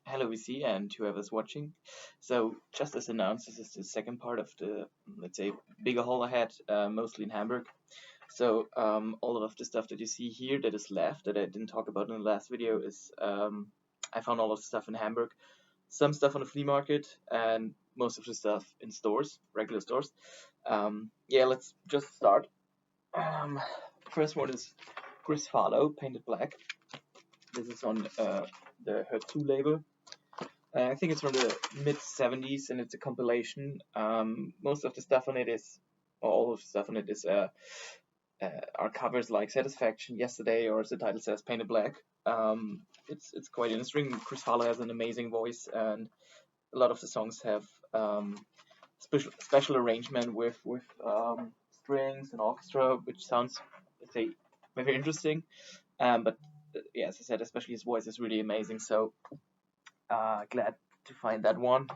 Hello, VC, and whoever's watching. So, just as announced, this is the second part of the, let's say, bigger haul I had, mostly in Hamburg. So, all of the stuff that you see here that is left that I didn't talk about in the last video is I found all of the stuff in Hamburg, some stuff on the flea market, and most of the stuff in stores, regular stores. Yeah, let's just start. Um, First one is Chris Farlow, Painted Black. This is on the Her 2 label. I think it's from the mid 70s and it's a compilation. Most of the stuff on it is, or all of the stuff on it is, are covers like Satisfaction, Yesterday, or as the title says, Painted Black. It's quite interesting. Chris Farlow has an amazing voice, and a lot of the songs have special arrangement with strings and orchestra, which sounds, let's say, very interesting. But yeah, as I said, especially his voice is really amazing. So glad to find that one.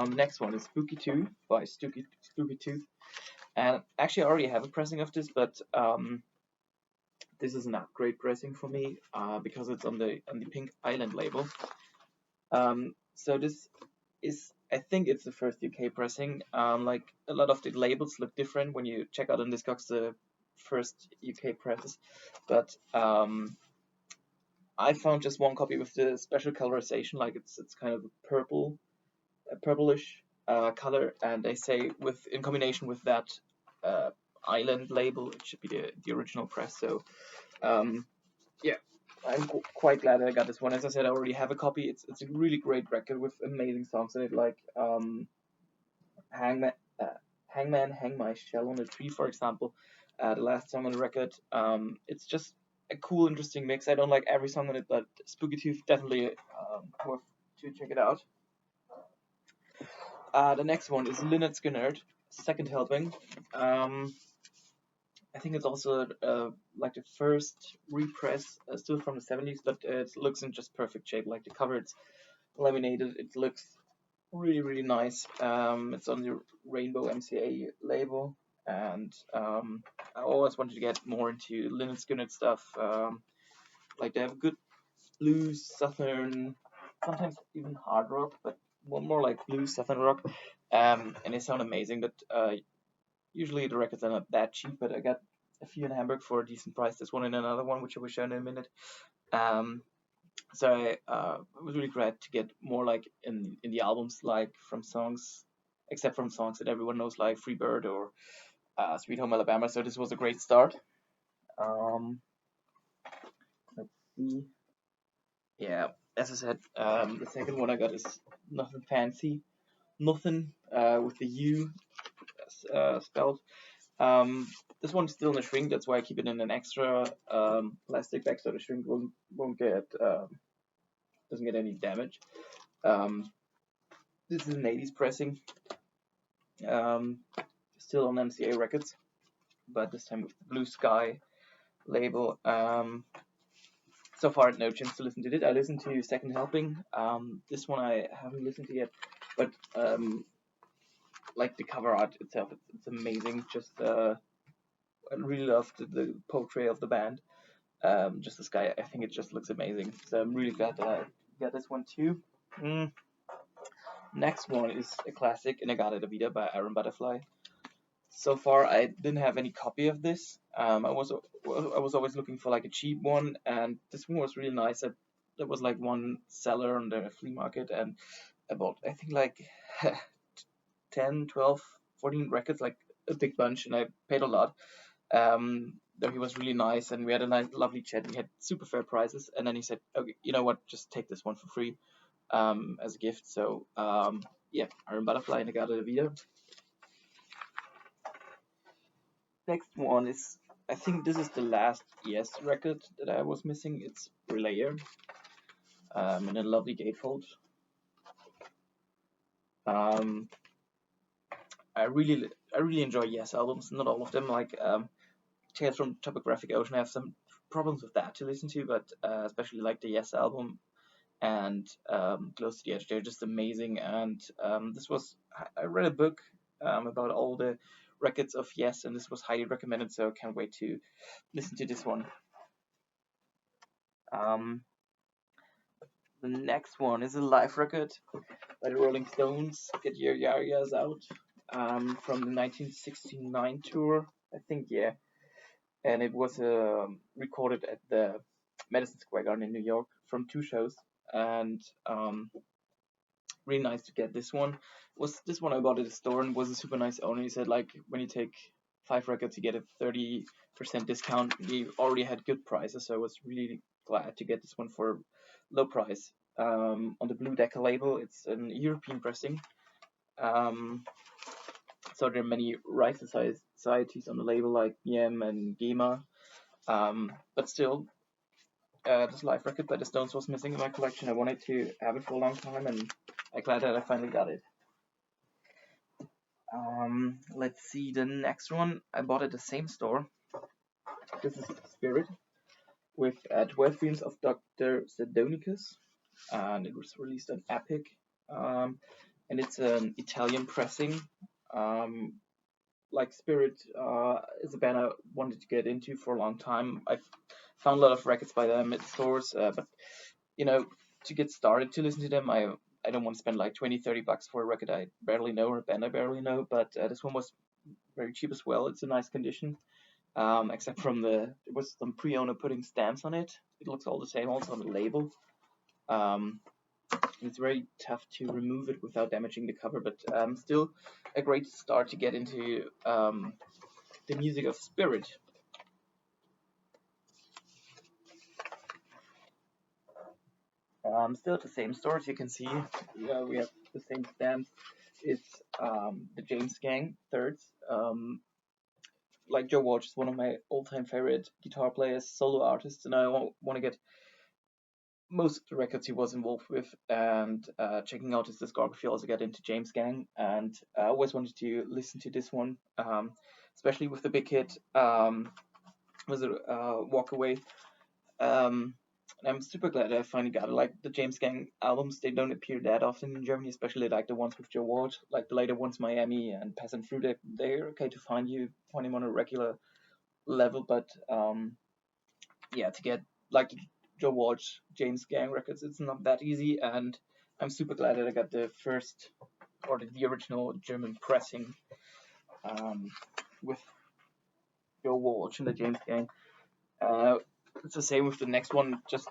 Next one is Spooky Tooth by Spooky Tooth. And actually, I already have a pressing of this, but this is an upgrade pressing for me because it's on the Pink Island label. So this is, I think it's the first UK pressing. Like a lot of the labels look different when you check out on Discogs the first UK presses, but I found just one copy with the special colorization, like it's kind of a purplish color, and they say with in combination with that island label, it should be the original press. So yeah, I'm quite glad that I got this one. As I said, I already have a copy. It's a really great record with amazing songs in it, like Hangman, Hang My Shell on a Tree, for example. The last song on the record. It's just a cool, interesting mix. I don't like every song on it, but Spooky Tooth definitely worth to check it out. The next one is Lynyrd Skynyrd, Second Helping. I think it's also like the first repress, still from the 70s, but it looks in just perfect shape. Like the cover, it's laminated. It looks really, really nice. It's on the Rainbow MCA label, and I always wanted to get more into Lynyrd Skynyrd stuff. Like they have good blues, southern, sometimes even hard rock, but more like blues, southern rock. And they sound amazing. But usually the records are not that cheap. But I got a few in Hamburg for a decent price. This one and another one, which I will show in a minute. So I was really glad to get more like in the albums, like from songs, except from songs that everyone knows, like Free Bird or Sweet Home Alabama. So this was a great start. Um, let's see. Yeah, as I said, the second one I got is Nothing Fancy, Nothing with the U spelled. This one's still in a shrink, that's why I keep it in an extra plastic bag so the shrink won't get doesn't get any damage. Um, this is an 80s pressing, um, still on MCA Records, but this time with the Blue Sky label. So far, no chance to listen to it. I listened to Second Helping. This one I haven't listened to yet, but like the cover art itself, it's amazing. Just I really loved the portrait of the band. Just the sky, I think it just looks amazing. So I'm really glad that I got this one too. Next one is a classic, Inagata da Vida by Iron Butterfly. So far, I didn't have any copy of this. I was always looking for like a cheap one, and this one was really nice. There was like one seller on the flea market, and I bought I think like 10, 12, 14 records, like a big bunch, and I paid a lot. Though he was really nice, and we had a nice, lovely chat. We had super fair prices, and then he said, "Okay, you know what? Just take this one for free as a gift." So yeah, Iron Butterfly and Inagata da Vida. Next one is, I think this is the last Yes record that I was missing. It's Relayer in a lovely gatefold. Um, I really enjoy Yes albums. Not all of them. Like Tales from Topographic Ocean, I have some problems with that to listen to, but especially like the Yes album and Close to the Edge. They're just amazing. And this was, I read a book about all the records of Yes, and this was highly recommended. So I can't wait to listen to this one. Um, The next one is a live record by the Rolling Stones. Get Your Yayas Out, from the 1969 tour, I think, yeah. And it was recorded at the Madison Square Garden in New York from 2 shows. And really nice to get this one. Was this one I bought at the store and was a super nice owner. He said like when you take 5 records you get a 30% discount. We already had good prices, so I was really glad to get this one for low price. On the Blue Decca label, it's an European pressing. So there are many right societies on the label like Yem and Gema. But still, this live record by the Stones was missing in my collection. I wanted to have it for a long time, and I'm glad that I finally got it. Let's see the next one. I bought at the same store. This is Spirit with 12 Dreams of Dr. Sedonicus, and it was released on Epic. And it's an Italian pressing. Like Spirit is a band I wanted to get into for a long time. I've found a lot of records by them at stores, but to get started to listen to them, I don't want to spend like 20-30 bucks for a record I barely know or a band I barely know. But this one was very cheap as well. It's a nice condition, except from there was some pre-owner putting stamps on it. It looks all the same also on the label. It's very tough to remove it without damaging the cover, but still a great start to get into the music of Spirit. Still at the same store, as you can see, we have the same stamps. It's the James Gang thirds. Like Joe Walsh is one of my all-time favorite guitar players, solo artists, and I want to get most of the records he was involved with, and checking out his discography, also got into James Gang, and I always wanted to listen to this one, especially with the big hit, was it Walk Away. And I'm super glad I finally got it. Like the James Gang albums, they don't appear that often in Germany, especially like the ones with Joe Walsh, like the later ones, Miami and Peasant Fruit. They're okay to find him on a regular level, but yeah, to get like Joe Walsh, James Gang records, it's not that easy, and I'm super glad that I got the first or the original German pressing with Joe Walsh and the James Gang. It's the same with the next one. Just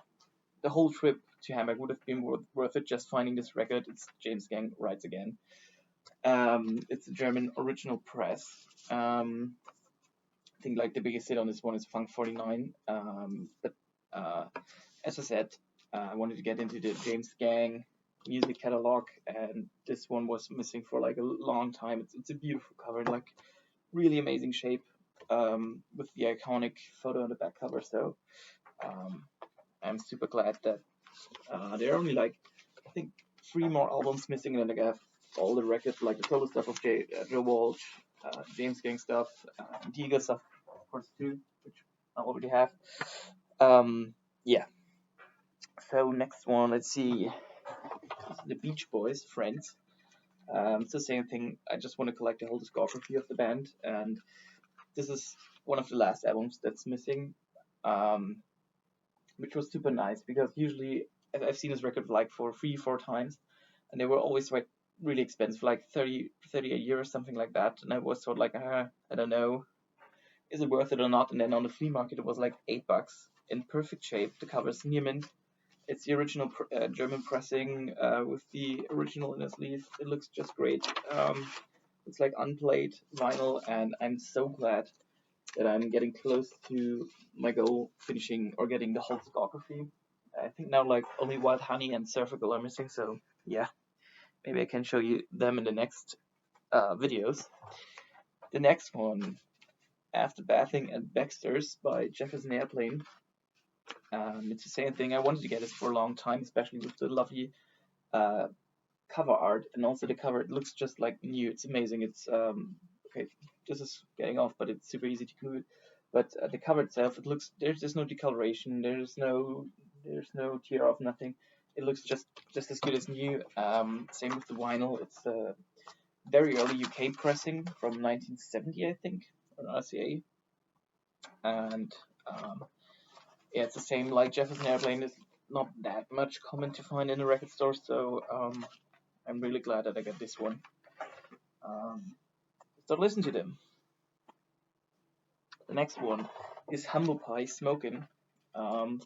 the whole trip to Hamburg would have been worth it just finding this record. It's James Gang Writes Again. It's a German original press. I think like the biggest hit on this one is Funk 49. But as I said, I wanted to get into the James Gang music catalog, and this one was missing for like a long time. It's a beautiful cover, like really amazing shape, with the iconic photo on the back cover. So I'm super glad that there are only like I think 3 more albums missing, and then I have all the records, like the solo stuff of Joe Walsh, James Gang stuff, Diga stuff, of course too, which I already have. Yeah. So next one, let's see, the Beach Boys, Friends. It's the same thing. I just want to collect the whole discography of the band, and this is one of the last albums that's missing, which was super nice because usually I've seen this record like for 3-4 times, and they were always like really expensive, like 30 a year or something like that. And I was sort of like, I don't know, is it worth it or not? And then on the flea market it was like $8 in perfect shape. The cover's near mint. It's the original German pressing with the original in the sleeve. It looks just great. It's like unplayed vinyl, and I'm so glad that I'm getting close to my goal, finishing or getting the whole discography. I think now like only Wild Honey and Surfer Girl are missing, so yeah, maybe I can show you them in the next videos. The next one, After Bathing at Baxter's by Jefferson Airplane. It's the same thing. I wanted to get this for a long time, especially with the lovely cover art, and also the cover. It looks just like new. It's amazing. It's okay. This is getting off, but it's super easy to glue. But the cover itself, it looks there's no decoloration. There's no tear off. Nothing. It looks just as good as new. Same with the vinyl. It's a very early UK pressing from 1970, I think, on RCA. And yeah, it's the same like Jefferson Airplane. not that much common to find in a record store, so I'm really glad that I got this one. So listen to them. The next one is Humble Pie Smokin'. Um,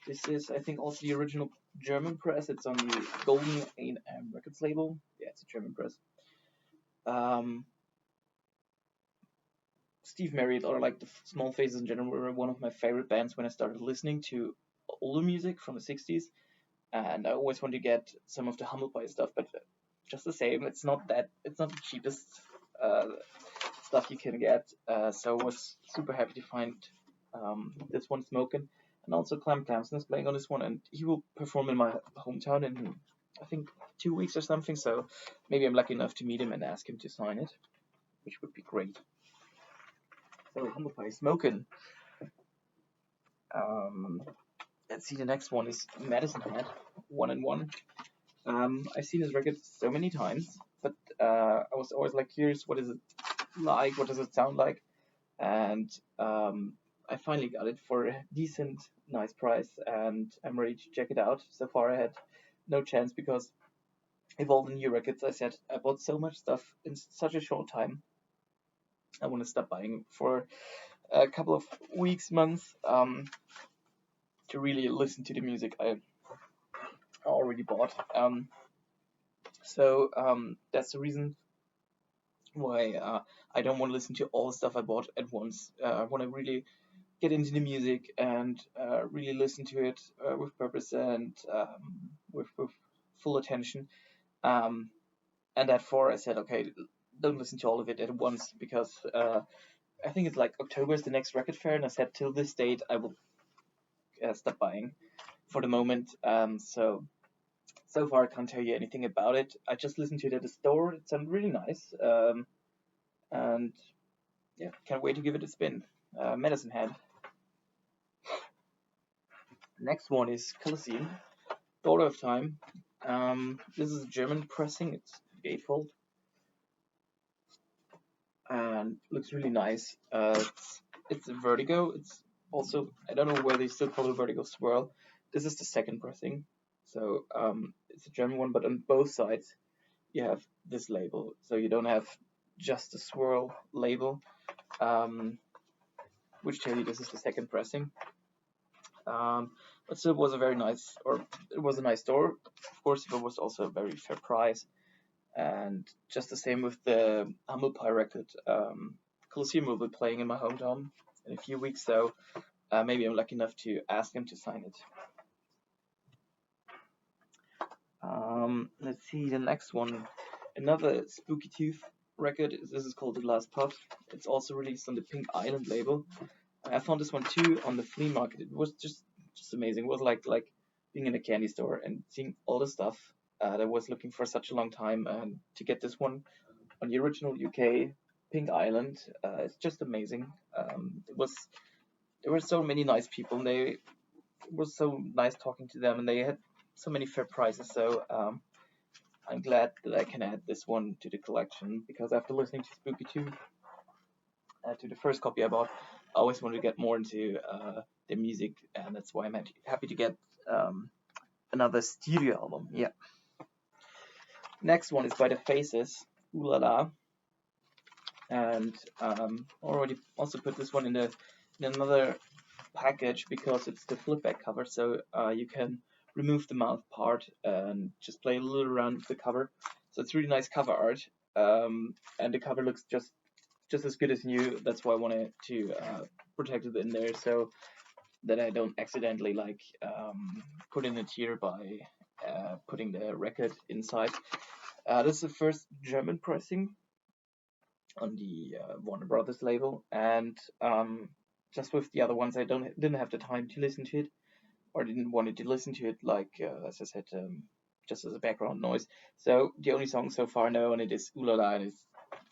this is, I think, also the original German press. It's on the Golden A&M Records label. Yeah, it's a German press. Um, Steve Marriott, or like the Small Faces in general, were one of my favorite bands when I started listening to older music from the 60s. And I always want to get some of the Humble Pie stuff, but just the same, it's not the cheapest uh, stuff you can get. So I was super happy to find this one Smokin'. And also Clem Clamson is playing on this one, and he will perform in my hometown in, I think, 2 weeks or something. So maybe I'm lucky enough to meet him and ask him to sign it, which would be great. So Humble Pie Smokin'. Um, let's see, the next one is Medicine Hat, 1&1. I've seen his record so many times, but I was always like curious, what is it like? What does it sound like? And I finally got it for a decent, nice price, and I'm ready to check it out. So far, I had no chance because of all the new records. I said I bought so much stuff in such a short time. I want to stop buying for a couple of weeks, months, to really listen to the music I already bought. So that's the reason why I don't want to listen to all the stuff I bought at once. I want to really get into the music and really listen to it with purpose and with full attention. Um, and therefore, I said, okay, don't listen to all of it at once because I think it's like October is the next record fair, and I said till this date I will stop buying for the moment. So far, I can't tell you anything about it. I just listened to it at the store. It sounded really nice. And yeah, can't wait to give it a spin. Medicine Head. Next one is Colosseum, Daughter of Time. This is a German pressing. It's gatefold and looks really nice. It's a Vertigo. It's also, I don't know whether they still call it Vertigo Swirl. This is the second pressing, so it's a German one, but on both sides you have this label, so you don't have just the Swirl label, which tells you this is the second pressing. But still, it was a very nice, or it was a nice store. Of course, it was also a very fair price. And just the same with the Humble Pie record. Colosseum will be playing in my hometown in a few weeks, so maybe I'm lucky enough to ask him to sign it. Let's see the next one. Another Spooky Tooth record. This is called The Last Puff. It's also released on the Pink Island label. I found this one too on the flea market. It was just amazing. It was like being in a candy store and seeing all the stuff that I was looking for such a long time, and to get this one on the original UK Pink Island, it's just amazing. There were so many nice people, and it was so nice talking to them, and they had so many fair prices. So I'm glad that I can add this one to the collection, because after listening to Spooky 2, to the first copy I bought, I always wanted to get more into the music, and that's why I'm happy to get another studio album. Yeah. Next one is by The Faces, Ooh La La, and already also put this one in another package because it's the flip back cover, so you can remove the mouth part and just play a little around with the cover. So it's really nice cover art, and the cover looks just as good as new. That's why I wanted to protect it in there, so that I don't accidentally put in a tear by putting the record inside. This is the first German pressing on the Warner Brothers label, and just with the other ones, I didn't have the time to listen to it, or didn't want to listen to it as I said, just as a background noise. So the only song so far I know on it is Ooh La La, and it's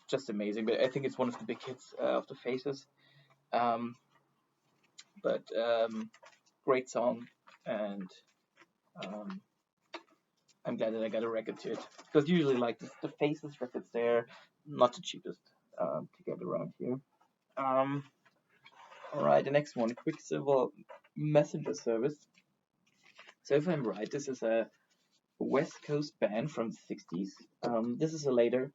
just amazing. But I think it's one of the big hits of The Faces. But great song, and I'm glad that I got a record to it, because usually the Faces records, they're not the cheapest to get around here. Alright, the next one, Quicksilver Messenger Service. So if I'm right, this is a West Coast band from the 60s. This is a later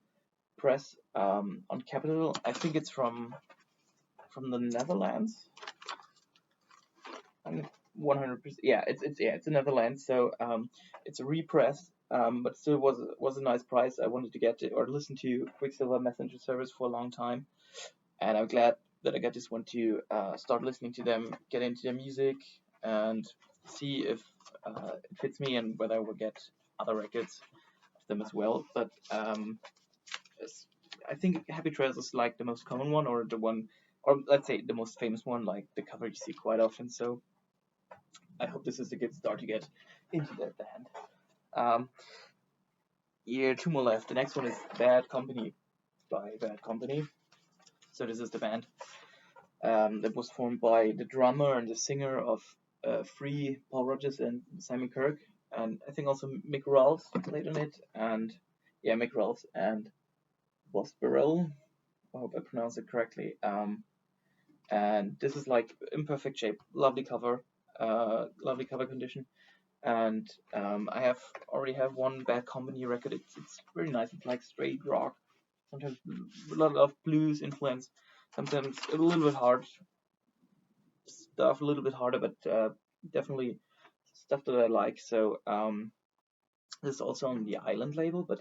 press on Capitol. I think it's from the Netherlands. I'm 100%. Yeah, it's the Netherlands. So it's a repress. But still was a nice price. I wanted to get it or listen to Quicksilver Messenger Service for a long time, and I'm glad that I got this one to start listening to them, get into their music, and see if it fits me and whether I will get other records of them as well. But I think Happy Trails is like the most common one, or the one, or let's say the most famous one, like the cover you see quite often. So I hope this is a good start to get into that band. Um, yeah, two more left. The next one is Bad Company by Bad Company. So this is the band that was formed by the drummer and the singer of Free, Paul Rodgers and Simon Kirke, and I think also Mick Rawls played on it, and yeah, Mick Rawls and Boss Burrell. I hope I pronounced it correctly. And this is like in perfect shape, lovely cover condition. And I already have one Bad Company record. It's very nice. It's like straight rock, sometimes a lot of blues influence, sometimes a little bit hard stuff, a little bit harder, but definitely stuff that I like. So this is also on the Island label, but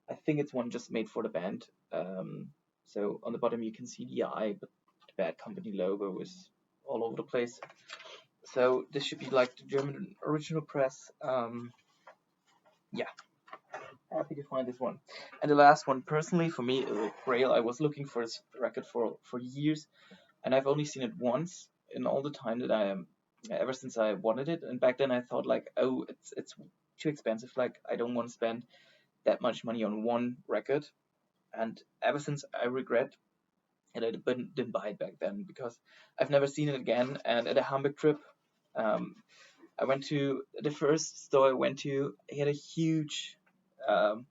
I think it's one just made for the band. So on the bottom you can see the eye, but the Bad Company logo is all over the place. So this should be like the German original press. Yeah, happy to find this one. And the last one, personally for me, Grail. I was looking for this record for years, and I've only seen it once in all the time that I am, ever since I wanted it. And back then I thought like, oh, it's too expensive. Like I don't want to spend that much money on one record. And ever since I regret that I didn't buy it back then because I've never seen it again. And at a Hamburg trip, um, I went to the first store I went to. He had a um,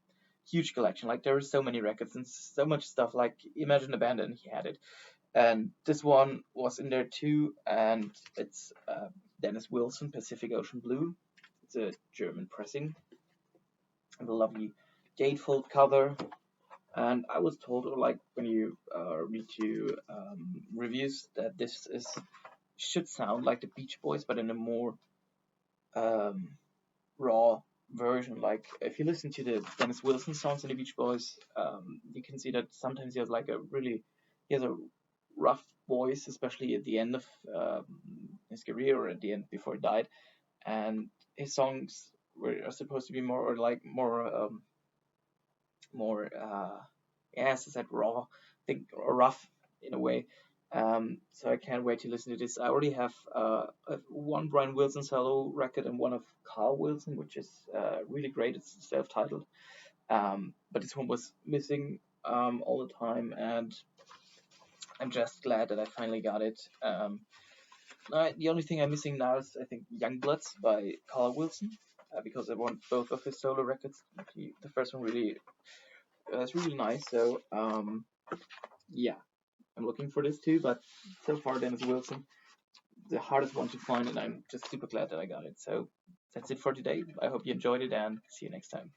huge collection. Like there were so many records and so much stuff. Like imagine a band, and he had it. And this one was in there too. And it's Dennis Wilson, Pacific Ocean Blue. It's a German pressing. And a lovely gatefold cover. And I was told, like when you read to reviews, that this is should sound like the Beach Boys, but in a more um, raw version. Like if you listen to the Dennis Wilson songs in the Beach Boys, you can see that sometimes he has a rough voice, especially at the end of his career or at the end before he died. And his songs are supposed to be more or like more yeah, as I said, raw, think or rough in a way. So I can't wait to listen to this. I already have one Brian Wilson solo record and one of Carl Wilson, which is really great. It's self-titled, but this one was missing all the time, and I'm just glad that I finally got it. The only thing I'm missing now is I think Youngbloods by Carl Wilson, because I want both of his solo records. The first one really it's really nice. So yeah, I'm looking for this too. But so far, Dennis Wilson, the hardest one to find, and I'm just super glad that I got it. So that's it for today. I hope you enjoyed it, and see you next time.